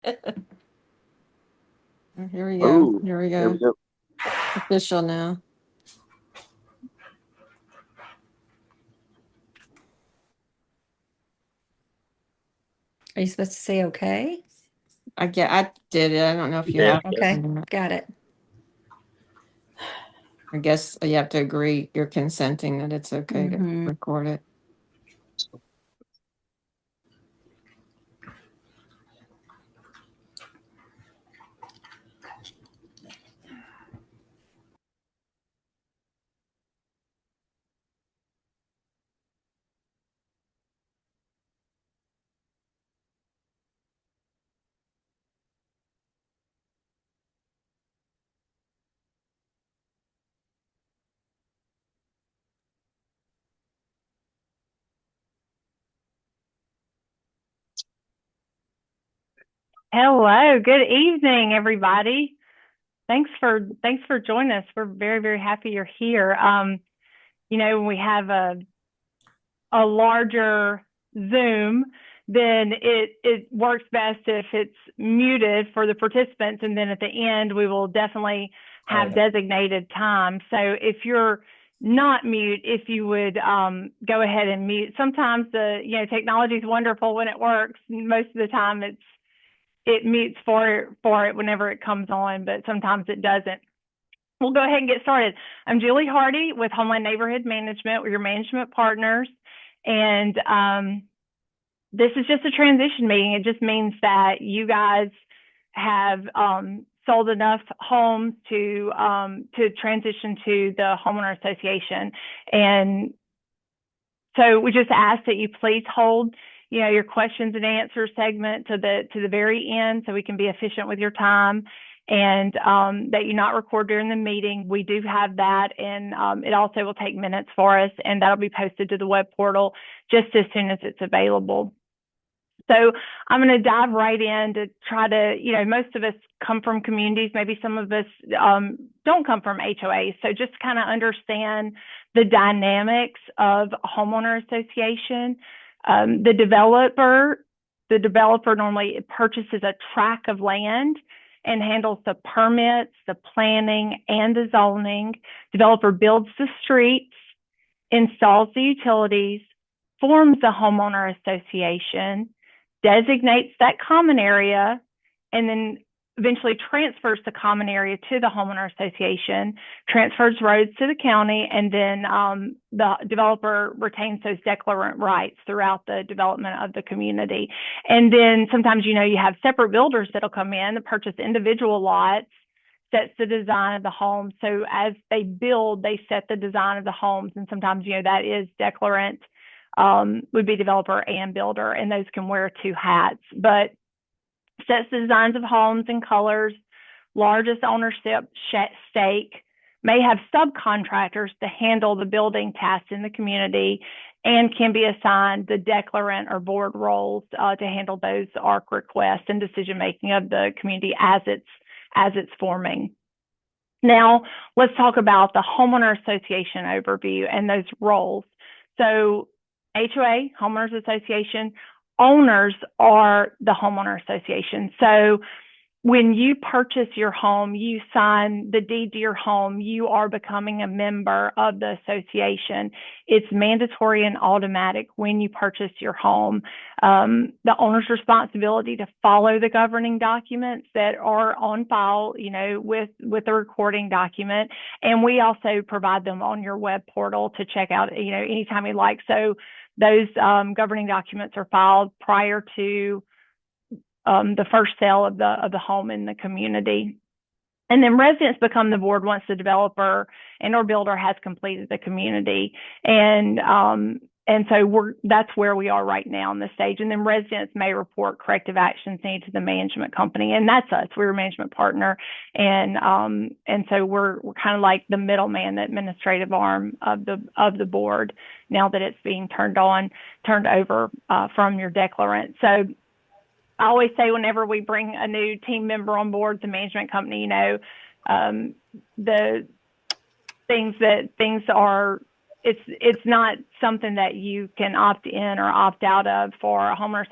Here we go. Oh, Here we there we go. go. Official now. Are you supposed to say okay? I did it. I don't know if you Yeah. have. Okay, got it. I guess you have to agree. You're consenting that it's okay to Mhm. record it. Hello, good evening, everybody. Thanks for joining us. We're very, very happy you're here. When we have a larger Zoom, then it works best if it's muted for the participants, and then at the end we will definitely have designated time. So if you're not mute, if you would go ahead and mute. Sometimes the technology is wonderful when it works. Most of the time it mutes for it whenever it comes on, but sometimes it doesn't. We'll go ahead and get started. I'm Julie Hardy with Homeland Neighborhood Management. We're your management partners. And this is just a transition meeting. It just means that you guys have sold enough homes to transition to the homeowner association. And so we just ask that you please hold your questions and answers segment to the very end so we can be efficient with your time, and that you not record during the meeting. We do have that, and it also will take minutes for us, and that'll be posted to the web portal just as soon as it's available. So I'm going to dive right in to try to, most of us come from communities. Maybe some of us don't come from HOAs. So just kind of understand the dynamics of a homeowner association. The developer normally purchases a tract of land and handles the permits, the planning, and the zoning. Developer builds the streets, installs the utilities, forms the homeowner association, designates that common area, and then eventually transfers the common area to the homeowner association, transfers roads to the county, and then the developer retains those declarant rights throughout the development of the community. And then sometimes, you have separate builders that'll come in to purchase individual lots, sets the design of the home. So as they build, they set the design of the homes. And sometimes, that is declarant, would be developer and builder, and those can wear two hats. But sets the designs of homes and colors, largest ownership stake, may have subcontractors to handle the building tasks in the community, and can be assigned the declarant or board roles to handle those ARC requests and decision making of the community as it's forming. Now, let's talk about the homeowner association overview and those roles. So HOA, homeowners association, owners are the homeowner association. So when you purchase your home, you sign the deed to your home, you are becoming a member of the association. It's mandatory and automatic when you purchase your home. The owner's responsibility to follow the governing documents that are on file, with the recording document. And we also provide them on your web portal to check out, anytime you like. So those governing documents are filed prior to the first sale of the home in the community. And then residents become the board once the developer and or builder has completed the community. And so that's where we are right now on this stage. And then residents may report corrective actions needed to the management company, and that's us. We're a management partner, and so we're kind of like the middleman, the administrative arm of the board. Now that it's being turned over from your declarant. So I always say whenever we bring a new team member on board, the management company, the things are it's not something that you can opt in or opt out of for a homeowner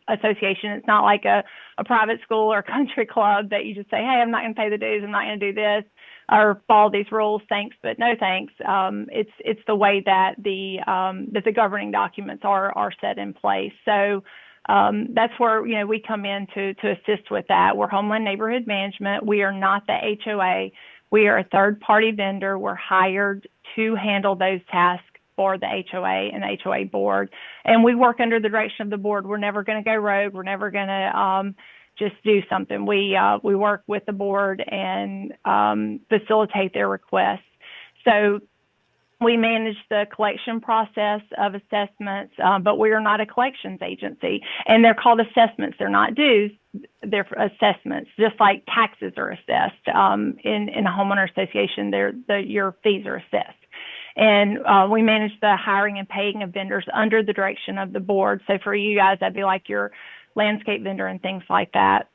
association. It's not like a private school or country club that you just say, hey, I'm not going to pay the dues, I'm not going to do this or follow these rules, thanks but no thanks. It's the way that the governing documents are set in place. So that's where we come in to assist with that. We're Homeland Neighborhood Management. We are not the HOA. We are a third-party vendor. We're hired to handle those tasks for the HOA and the HOA board, and we work under the direction of the board. We're never going to go rogue. We're never going to just do something. We work with the board and facilitate their requests. So we manage the collection process of assessments, but we are not a collections agency. And they're called assessments. They're not dues. They're assessments, just like taxes are assessed. In a homeowner association, your fees are assessed. And we manage the hiring and paying of vendors under the direction of the board. So for you guys, that'd be like your landscape vendor and things like that,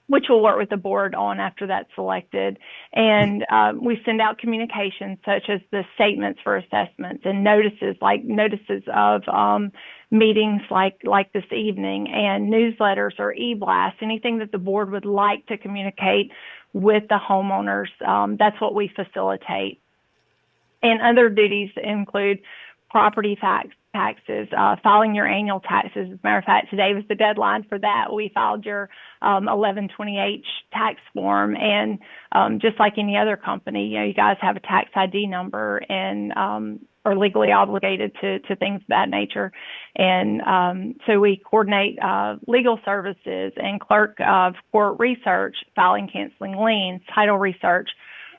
which we'll work with the board on after that's selected. And we send out communications such as the statements for assessments and notices, like notices of meetings like this evening, and newsletters or e-blasts, anything that the board would like to communicate with the homeowners. That's what we facilitate. And other duties include property taxes, filing your annual taxes. As a matter of fact, today was the deadline for that. We filed your 1120H tax form, and just like any other company, you guys have a tax ID number and are legally obligated to things of that nature. And so we coordinate legal services and clerk of court research, filing, canceling liens, title research.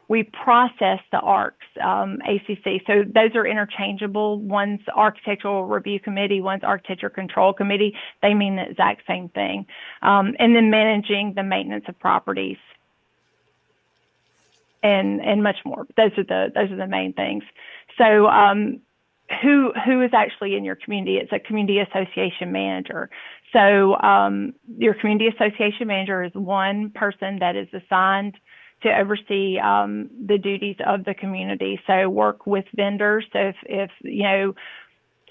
We process the ARCs, ACC. So those are interchangeable. One's Architectural Review Committee, one's Architecture Control Committee. They mean the exact same thing. And then managing the maintenance of properties and much more. Those are the main things. So who is actually in your community? It's a community association manager. So your community association manager is one person that is assigned to oversee the duties of the community. So work with vendors. So if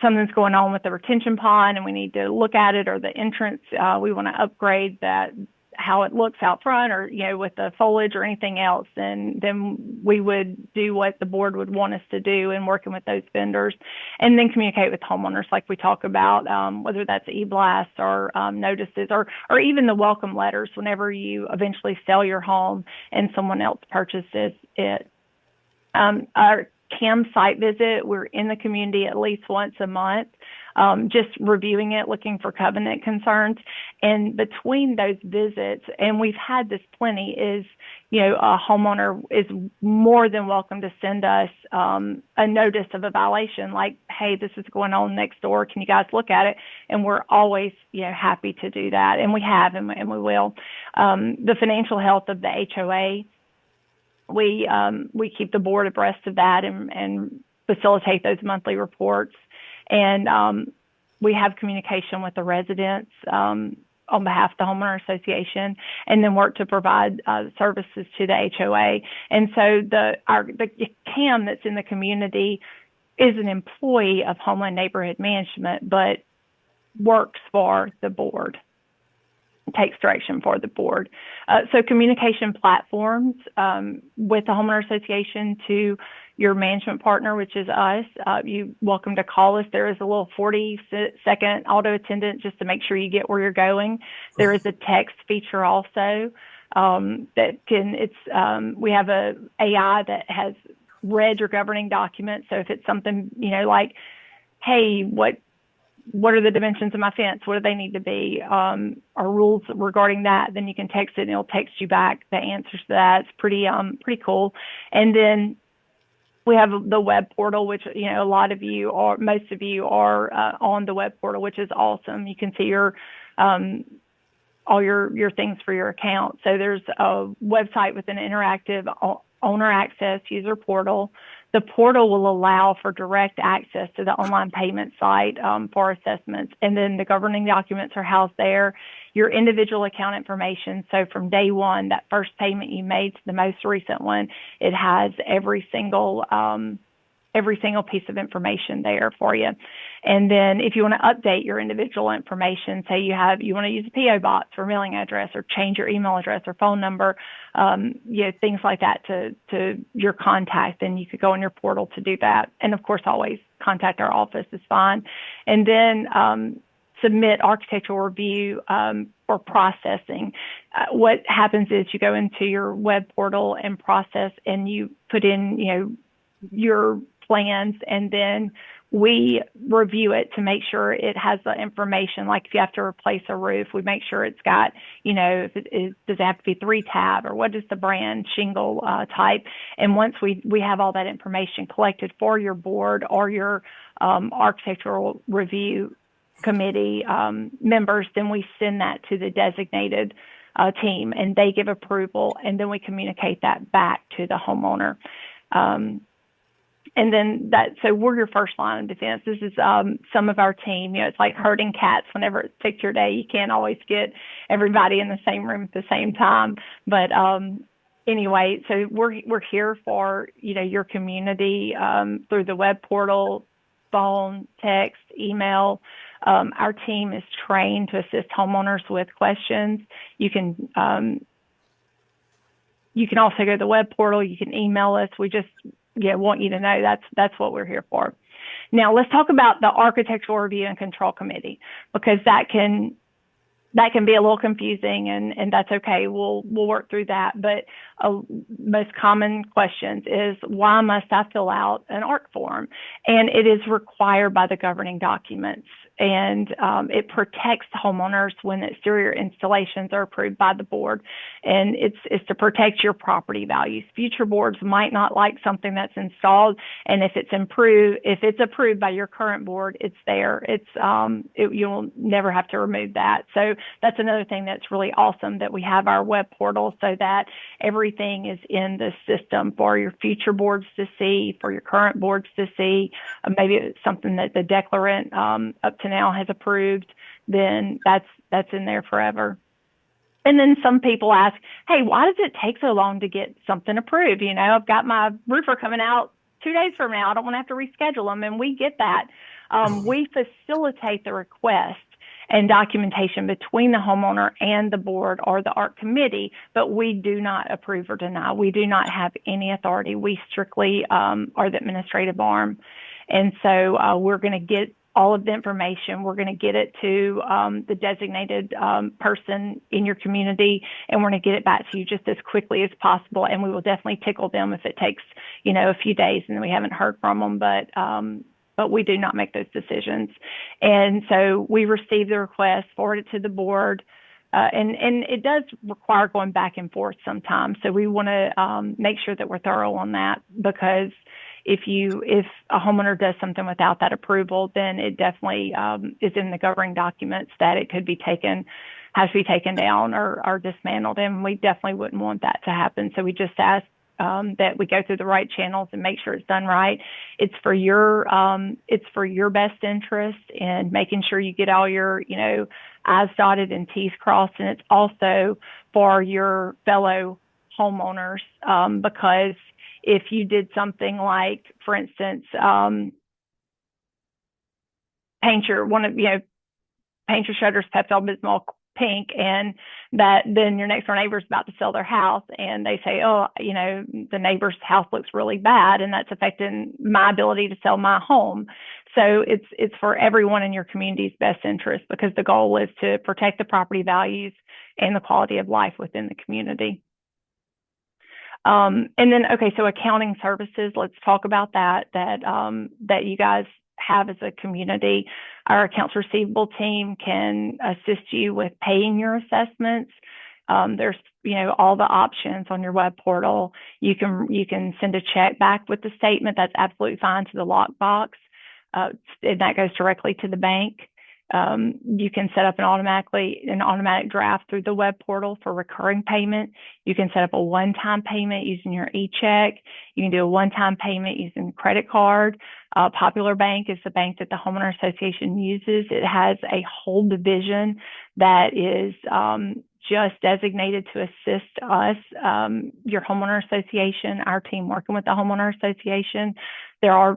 something's going on with the retention pond and we need to look at it, or the entrance, we want to upgrade that, how it looks out front, or with the foliage or anything else, then we would do what the board would want us to do in working with those vendors, and then communicate with homeowners like we talk about, whether that's e-blasts or notices, or even the welcome letters whenever you eventually sell your home and someone else purchases it. Our CAM site visit, we're in the community at least once a month, just reviewing it, looking for covenant concerns. And between those visits, and we've had this plenty, is, a homeowner is more than welcome to send us a notice of a violation, like, hey, this is going on next door, can you guys look at it? And we're always, happy to do that. And we have, and we will. The financial health of the HOA, we keep the board abreast of that and facilitate those monthly reports. And we have communication with the residents on behalf of the homeowner association, and then work to provide services to the HOA. And so the CAM that's in the community is an employee of Homeland Neighborhood Management, but works for the board, takes direction for the board. So communication platforms with the homeowner association to your management partner, which is us. You're welcome to call us. There is a little 40-second auto attendant just to make sure you get where you're going. There is a text feature also that we have a AI that has read your governing document. So if it's something, like, hey, what are the dimensions of my fence? What do they need to be? Are rules regarding that? Then you can text it and it'll text you back the answers to that. It's pretty cool. And then we have the web portal, which, most of you are on the web portal, which is awesome. You can see your all your things for your account. So there's a website with an interactive owner access user portal. The portal will allow for direct access to the online payment site for assessments. And then the governing documents are housed there. Your individual account information. So from day one, that first payment you made to the most recent one, it has every single every single piece of information there for you. And then if you want to update your individual information, say you want to use a PO box for mailing address, or change your email address or phone number, things like that to your contact, then you could go on your portal to do that. And of course, always contact our office is fine. And then submit architectural review for processing. What happens is you go into your web portal and process, and you put in, your plans, and then we review it to make sure it has the information. Like if you have to replace a roof, we make sure it's got, does it have to be 3-tab, or what is the brand shingle type? And once we have all that information collected for your board or your architectural review committee members, then we send that to the designated team, and they give approval, and then we communicate that back to the homeowner. And then so we're your first line of defense. This is some of our team. It's like herding cats. Whenever it's picture day, you can't always get everybody in the same room at the same time. But anyway, so we're here for your community through the web portal, phone, text, email. Our team is trained to assist homeowners with questions. You can also go to the web portal. You can email us. We just want you to know that's what we're here for. Now let's talk about the Architectural Review and Control Committee, because that can be a little confusing, and that's okay. We'll work through that. But most common questions is, why must I fill out an ARC form? And it is required by the governing documents. And it protects homeowners when exterior installations are approved by the board. And it's to protect your property values. Future boards might not like something that's installed, and if it's approved by your current board, it's there. You'll never have to remove that. So that's another thing that's really awesome, that we have our web portal so that everything is in the system for your future boards to see, for your current boards to see. Maybe it's something that the declarant up to now has approved, then that's in there forever. And then some people ask, hey, why does it take so long to get something approved? I've got my roofer coming out 2 days from now. I don't want to have to reschedule them. And we get that. We facilitate the request and documentation between the homeowner and the board or the ARC committee, but we do not approve or deny. We do not have any authority. We strictly are the administrative arm. And so we're going to get all of the information. We're going to get it to the designated person in your community, and we're going to get it back to you just as quickly as possible. And we will definitely tickle them if it takes, a few days and we haven't heard from them. But we do not make those decisions. And so we receive the request, forward it to the board, and it does require going back and forth sometimes. So we want to make sure that we're thorough on that, because if a homeowner does something without that approval, then it definitely is in the governing documents that it could be has to be taken down or dismantled, and we definitely wouldn't want that to happen. So we just ask that we go through the right channels and make sure it's done right. It's for your best interest, and making sure you get all your I's dotted and T's crossed, and it's also for your fellow homeowners, because if you did something like, for instance, paint your shutters Pepto-Bismol pink, and then your next door neighbor is about to sell their house, and they say, the neighbor's house looks really bad, and that's affecting my ability to sell my home. So it's for everyone in your community's best interest, because the goal is to protect the property values and the quality of life within the community. And then, okay, so accounting services, let's talk about that you guys have as a community. Our accounts receivable team can assist you with paying your assessments. There's, all the options on your web portal. You can send a check back with the statement. That's absolutely fine, to the lockbox. And that goes directly to the bank. You can set up an automatic draft through the web portal for recurring payment. You can set up a one-time payment using your e-check. You can do a one-time payment using a credit card. Popular Bank is the bank that the Homeowner Association uses. It has a whole division that is just designated to assist us, your homeowner association, our team working with the homeowner association. There are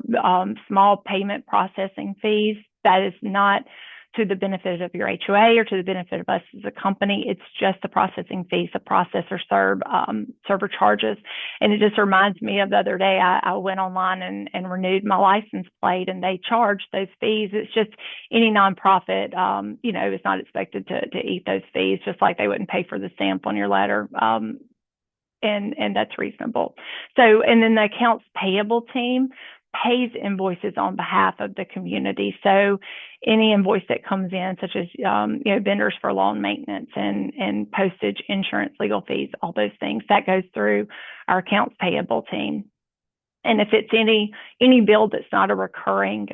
small payment processing fees. That is not to the benefit of your HOA or to the benefit of us as a company. It's just the processing fees, the processor server charges. And it just reminds me of the other day, I went online and renewed my license plate, and they charged those fees. It's just any nonprofit, is not expected to eat those fees, just like they wouldn't pay for the stamp on your letter. And that's reasonable. So, and then the accounts payable team pays invoices on behalf of the community. So any invoice that comes in, such as vendors for lawn maintenance and postage, insurance, legal fees, all those things, that goes through our accounts payable team. And if it's any bill that's not a recurring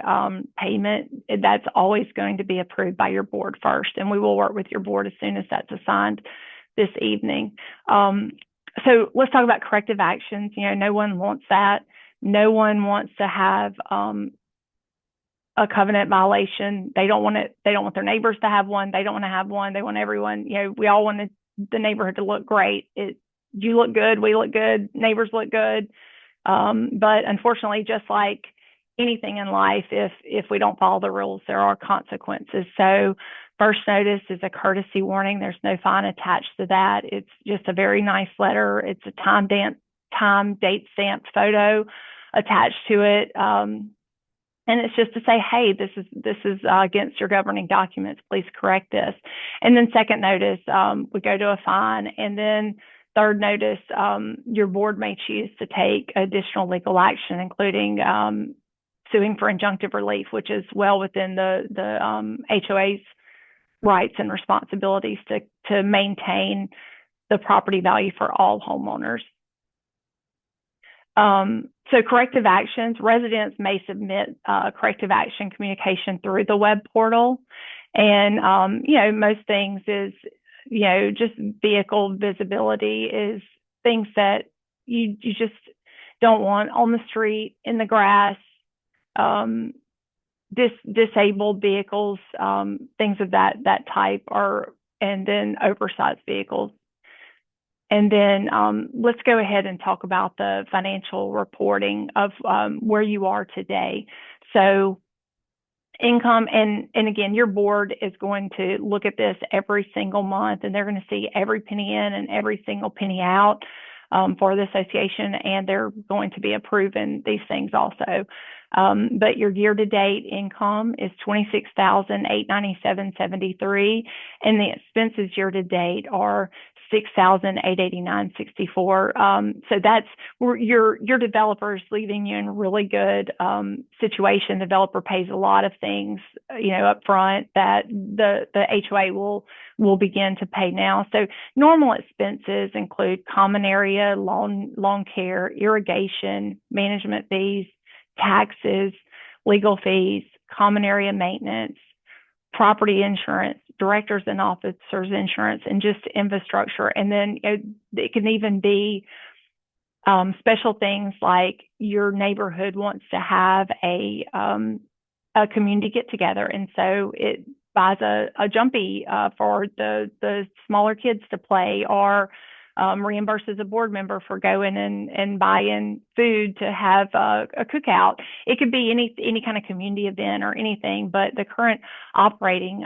payment, that's always going to be approved by your board first. And we will work with your board as soon as that's assigned this evening. So let's talk about corrective actions. No one wants that. No one wants to have a covenant violation. They don't want it. They don't want their neighbors to have one. They don't want to have one. They want everyone. We all want the neighborhood to look great. You look good. We look good. Neighbors look good. But unfortunately, just like anything in life, if we don't follow the rules, there are consequences. So first notice is a courtesy warning. There's no fine attached to that. It's just a very nice letter. It's a time, date stamped photo attached to it. And it's just to say, hey, this is against your governing documents. Please correct this. And then second notice, we go to a fine. And then third notice, your board may choose to take additional legal action, including suing for injunctive relief, which is well within the HOA's rights and responsibilities to maintain the property value for all homeowners. So corrective actions, residents may submit corrective action communication through the web portal. And, most things is, just vehicle visibility is things that you just don't want on the street, in the grass, disabled vehicles, things of that type, and then oversized vehicles. And then let's go ahead and talk about the financial reporting of where you are today. So income, and again, your board is going to look at this every single month, and they're going to see every penny in and every single penny out for the association, and they're going to be approving these things also. But your year-to-date income is $26,897.73, and the expenses year-to-date are $6,889.64. So that's where your developer is leaving you in a really good situation. The developer pays a lot of things, up front that the HOA will begin to pay now. So normal expenses include common area, lawn care, irrigation, management fees, taxes, legal fees, common area maintenance, property insurance, directors and officers insurance, and just infrastructure. And then it can even be special things like your neighborhood wants to have a community get together, and so it buys a jumpy for the smaller kids to play, or reimburses a board member for going and buying food to have a cookout. It could be any kind of community event or anything, but the current operating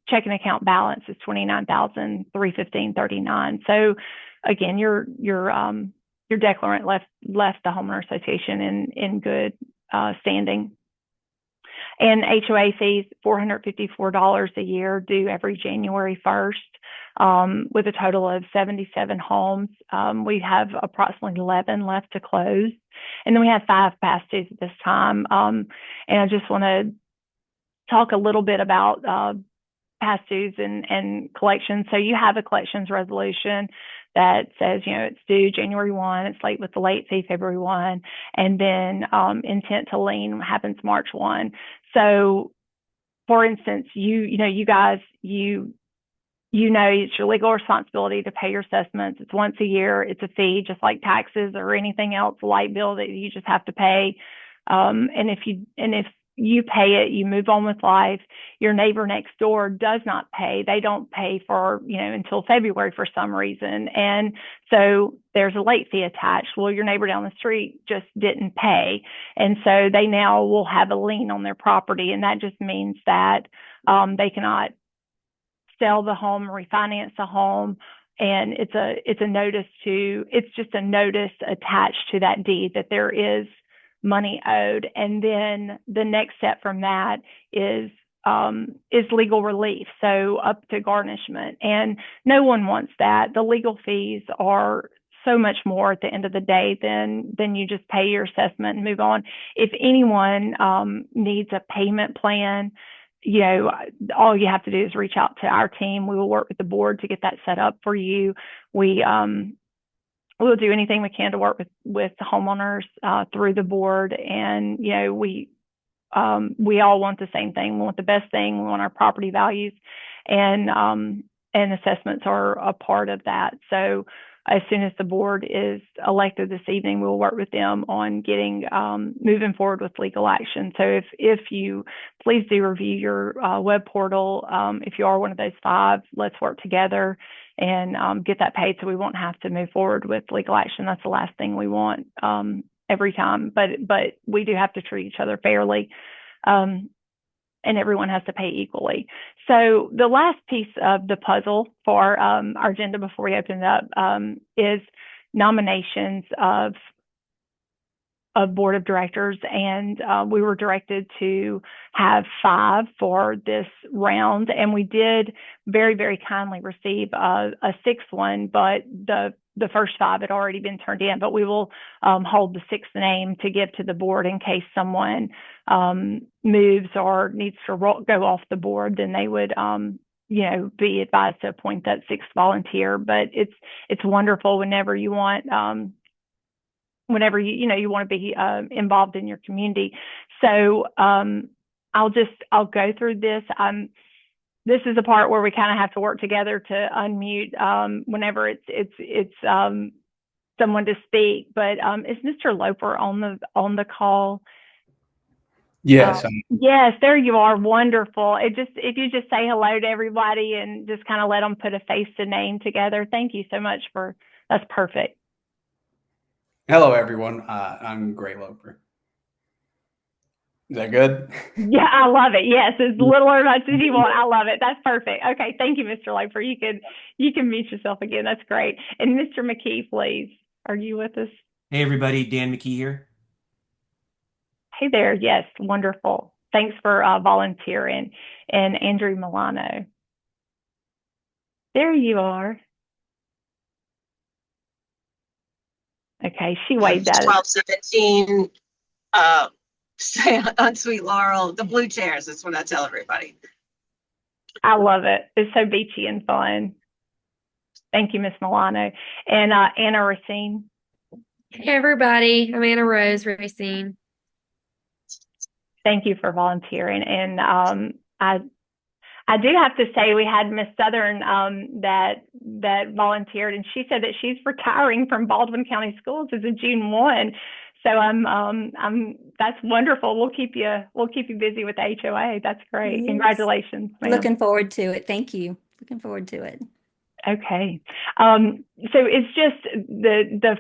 checking account balance is $29,315.39. So again, your declarant left the homeowner association in good standing. And HOA fees, $454 a year, due every January 1st, with a total of 77 homes. We have approximately 11 left to close. And then we have 5 past dues at this time. And I just want to talk a little bit about past dues and collections. So you have a collections resolution that says, it's due January 1, it's late with the late fee February 1, and then intent to lien happens March 1. So for instance, you guys, it's your legal responsibility to pay your assessments. It's once a year. It's a fee, just like taxes or anything else, a light bill that you just have to pay. And if you pay it, you move on with life. Your neighbor next door does not pay. They don't pay for, until February for some reason. And so there's a late fee attached. Well, your neighbor down the street just didn't pay. And so they now will have a lien on their property. And that just means that they cannot sell the home, refinance the home. And it's just a notice attached to that deed that there is money owed. And then the next step from that is legal relief, so up to garnishment. And no one wants that. The legal fees are so much more at the end of the day than you just pay your assessment and move on. If anyone needs a payment plan, all you have to do is reach out to our team. We will work with the board to get that set up for you. We'll do anything we can to work with the homeowners through the board. And, we all want the same thing. We want the best thing. We want our property values, and assessments are a part of that. So as soon as the board is elected this evening, we'll work with them on getting moving forward with legal action. So if you please do review your web portal. If you are one of those 5, let's work together and get that paid so we won't have to move forward with legal action. That's the last thing we want every time. But we do have to treat each other fairly. And everyone has to pay equally. So the last piece of the puzzle for our agenda before we open it up is nominations of board of directors. And we were directed to have 5 for this round. And we did very, very kindly receive a 6th one, but the first 5 had already been turned in. But we will hold the 6th name to give to the board in case someone moves or needs to go off the board. Then they would be advised to appoint that 6th volunteer. But it's wonderful whenever you want whenever you want to be involved in your community. So I'll go through this. This is a part where we kind of have to work together to unmute whenever it's someone to speak. But is Mr. Loper on the call? Yes. Yes, there you are. Wonderful. If you just say hello to everybody and just kind of let them put a face to name together. Thank you so much that's perfect. Hello, everyone. I'm Gray Loper. Is that good? Yeah, I love it. Yes, as little or much as you want. I love it. That's perfect. Okay, thank you, Mr. Loper. You can mute yourself again. That's great. And Mr. McKee, please. Are you with us? Hey, everybody. Dan McKee here. Hey there. Yes, wonderful. Thanks for volunteering. And Andrew Milano. There you are. Okay, she waved at us. 1217 on Sweet Laurel, the blue chairs. That's what I tell everybody. I love it. It's so beachy and fun. Thank you, Miss Milano. And Anna Racine. Hey everybody, I'm Anna Rose Racine. Thank you for volunteering. And I do have to say we had Miss Southern that volunteered, and she said that she's retiring from Baldwin County Schools as of June 1. So that's wonderful. We'll keep you busy with the HOA. That's great. Yes. Congratulations, ma'am. Looking forward to it. Thank you. Looking forward to it. Okay. So it's just the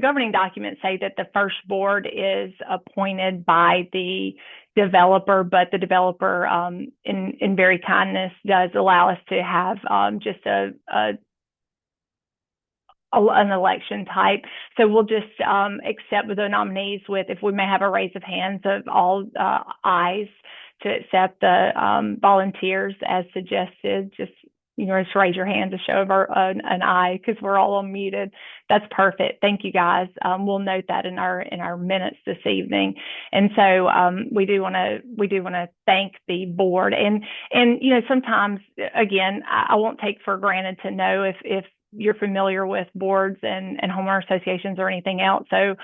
governing documents say that the first board is appointed by the developer, but the developer in very kindness does allow us to have just an election type. So we'll just accept the nominees with, if we may have a raise of hands of all ayes to accept the volunteers as suggested. Just just raise your hand to show an eye because we're all unmuted. That's perfect. Thank you, guys. We'll note that in our minutes this evening. And so we do want to thank the board. And sometimes, again, I won't take for granted to know if you're familiar with boards and homeowner associations or anything else. So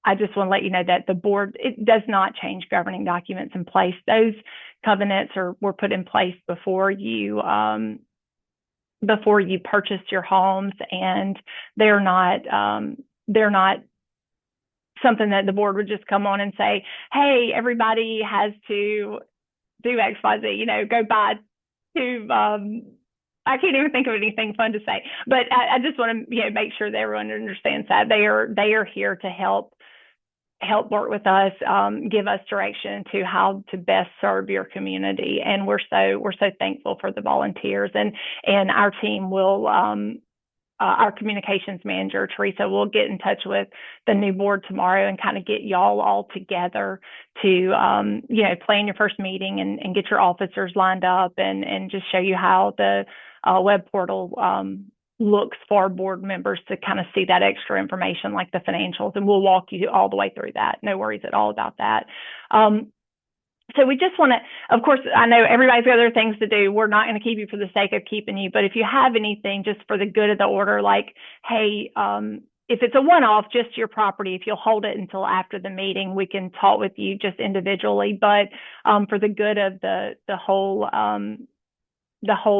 I just want to let you know that the board, it does not change governing documents in place. Those covenants were put in place before you purchased your homes, and they're not something that the board would just come on and say, hey, everybody has to do X, Y, Z, you know, go buy two, I can't even think of anything fun to say, but I just want to, you know, make sure that everyone understands that they are here to help work with us, give us direction to how to best serve your community. And we're so thankful for the volunteers, and our team will, our communications manager, Teresa, will get in touch with the new board tomorrow and kind of get y'all all together to, you know, plan your first meeting and get your officers lined up and just show you how the web portal looks for board members to kind of see that extra information like the financials, and we'll walk you all the way through that. No worries at all about that. So we just want to, of course, I know everybody's got other things to do. We're not going to keep you for the sake of keeping you, but if you have anything just for the good of the order, like, hey, if it's a one-off, just your property, if you'll hold it until after the meeting, we can talk with you just individually. But for the good of the whole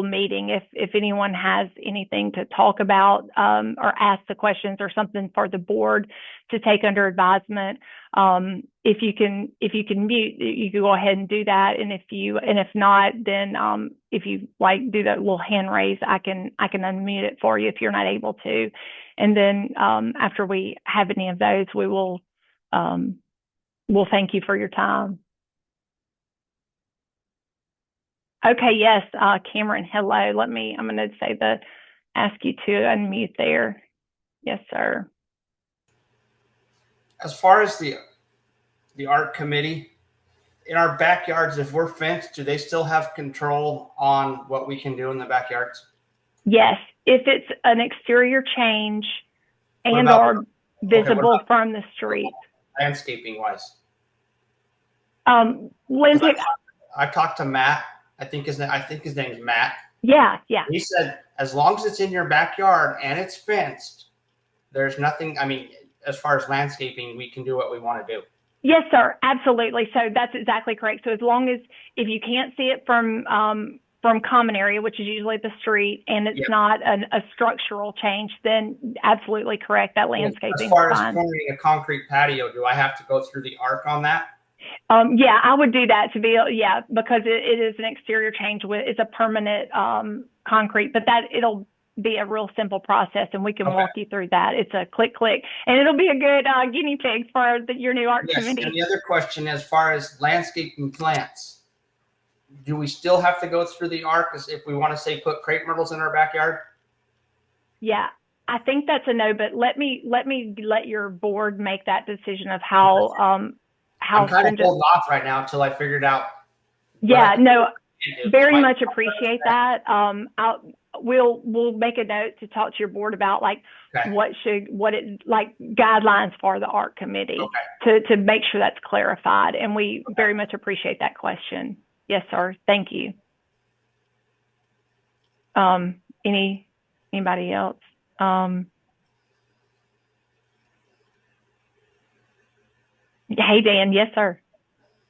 meeting, if anyone has anything to talk about or ask the questions or something for the board to take under advisement, if you can mute, you can go ahead and do that. And if not, then if you like do that little hand raise, I can unmute it for you if you're not able to. And then after we have any of those, we'll thank you for your time. Okay, yes, Cameron, hello. I'm going to ask you to unmute there. Yes, sir. As far as the art committee, in our backyards, if we're fenced, do they still have control on what we can do in the backyards? Yes, if it's an exterior change and or visible from the street. Landscaping wise. Lindsay, I talked to Matt. I think his name is Matt. Yeah. He said, as long as it's in your backyard and it's fenced, there's nothing. I mean, as far as landscaping, we can do what we want to do. Yes, sir. Absolutely. So that's exactly correct. So as long as, if you can't see it from common area, which is usually the street, and it's not a structural change, then absolutely correct. That landscaping is fine. As far as forming a concrete patio, do I have to go through the arc on that? Yeah, I would do that because it is an exterior change. It's a permanent concrete, but it'll be a real simple process, and we can walk you through that. It's a click, and it'll be a good guinea pig for your new art committee. And the other question, as far as landscaping plants, do we still have to go through the arc if we want to say put crepe myrtles in our backyard? Yeah, I think that's a no, but let let your board make that decision of how I'm kind of holding off right now until I figured out. Yeah, no, very much appreciate that. We'll make a note to talk to your board about guidelines for the art committee to make sure that's clarified. And we very much appreciate that question. Yes, sir. Thank you. Anybody else? Hey, Dan. Yes, sir.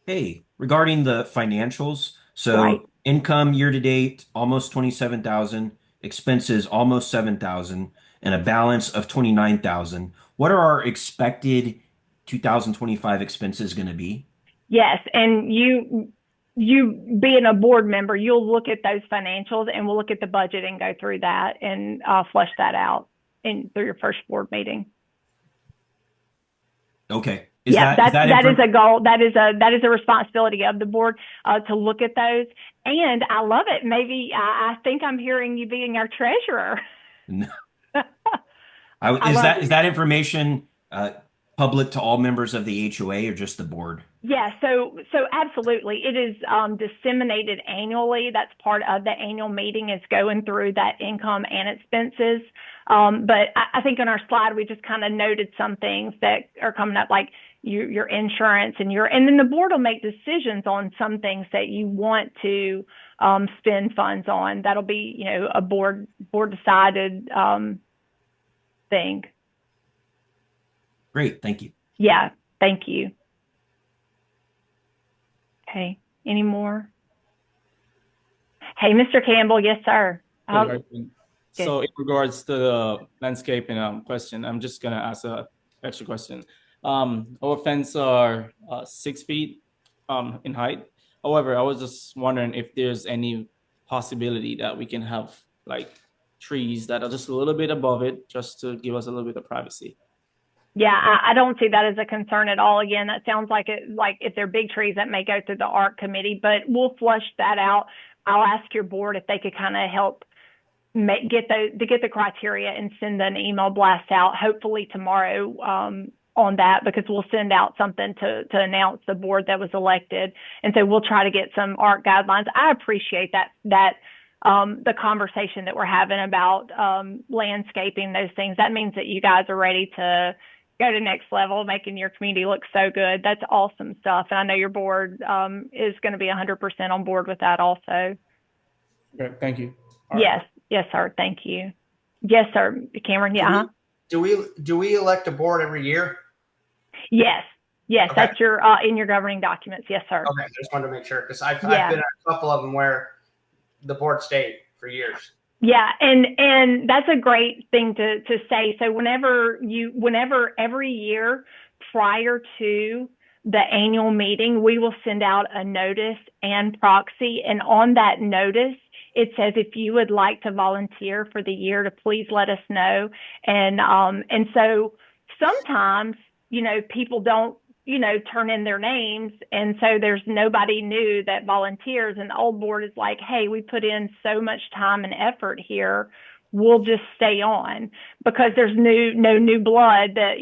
Hey, regarding the financials, so income year to date, almost 27,000, expenses almost 7,000, and a balance of 29,000. What are our expected 2025 expenses going to be? Yes, and you being a board member, you'll look at those financials, and we'll look at the budget and go through that and flesh that out through your first board meeting. Okay. That is a goal. That is a responsibility of the board to look at those. And I love it. Maybe I think I'm hearing you being our treasurer. No. Is that information public to all members of the HOA or just the board? Yeah, so absolutely. It is disseminated annually. That's part of the annual meeting, is going through that income and expenses. But I think on our slide, we just kind of noted some things that are coming up, like your insurance and then the board will make decisions on some things that you want to spend funds on. That'll be, a board decided thing. Great. Thank you. Yeah. Thank you. Okay. Any more? Hey, Mr. Campbell. Yes, sir. So in regards to the landscaping question, I'm just going to ask an extra question. Our fence are 6 feet in height. However, I was just wondering if there's any possibility that we can have like trees that are just a little bit above it, just to give us a little bit of privacy. Yeah, I don't see that as a concern at all. Again, that sounds like if they're big trees that may go through the ARC committee, but we'll flush that out. I'll ask your board if they could kind of help get the criteria and send an email blast out, hopefully tomorrow, on that, because we'll send out something to announce the board that was elected. And so we'll try to get some ARC guidelines. I appreciate that the conversation that we're having about landscaping, those things. That means that you guys are ready to go to the next level, making your community look so good. That's awesome stuff. And I know your board is going to be 100% on board with that also. Okay, thank you. All right. Yes, sir. Thank you. Yes, sir. Cameron, yeah. Do we elect a board every year? Yes, Okay. that's your in your governing documents. Yes, sir. Okay, I just wanted to make sure, because I've Yeah. been at a couple of them where the board stayed for years. Yeah, and that's a great thing to say. So whenever every year prior to the annual meeting, we will send out a notice and proxy, and on that notice it says, if you would like to volunteer for the year, to please let us know. And so sometimes, people don't, turn in their names. And so there's nobody new that volunteers, and the old board is like, hey, we put in so much time and effort here. We'll just stay on, because there's no new blood that,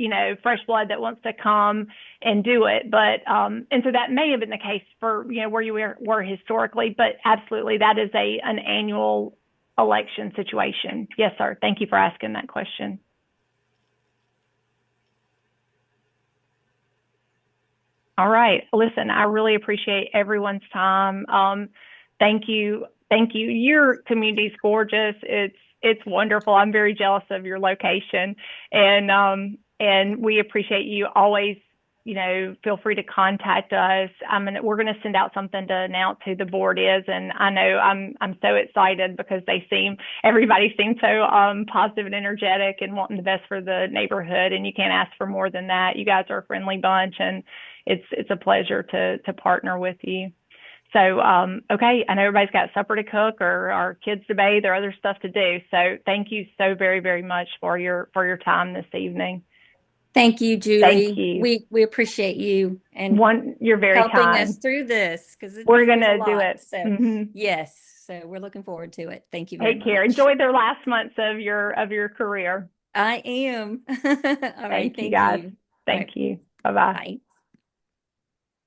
fresh blood that wants to come and do it. But, and so that may have been the case for, where you were historically, but absolutely that is an annual election situation. Yes, sir. Thank you for asking that question. All right. Listen, I really appreciate everyone's time. Thank you. Your community's gorgeous. It's wonderful. I'm very jealous of your location, and we appreciate you always. Feel free to contact us. We're going to send out something to announce who the board is, and I know I'm so excited because everybody seems so positive and energetic and wanting the best for the neighborhood, and you can't ask for more than that. You guys are a friendly bunch, and it's a pleasure to partner with you. So, okay, I know everybody's got supper to cook or kids to bathe or other stuff to do. So thank you so very, very much for your time this evening. Thank you, Julie. Thank you. We appreciate you and you're very helping kind. us through this, because We're going to do it. So yes, so we're looking forward to it. Thank you very Take care. much. Enjoy the last months of your career. I am. All right. Thank you, guys. you. Thank All right. you. Bye-bye. Bye.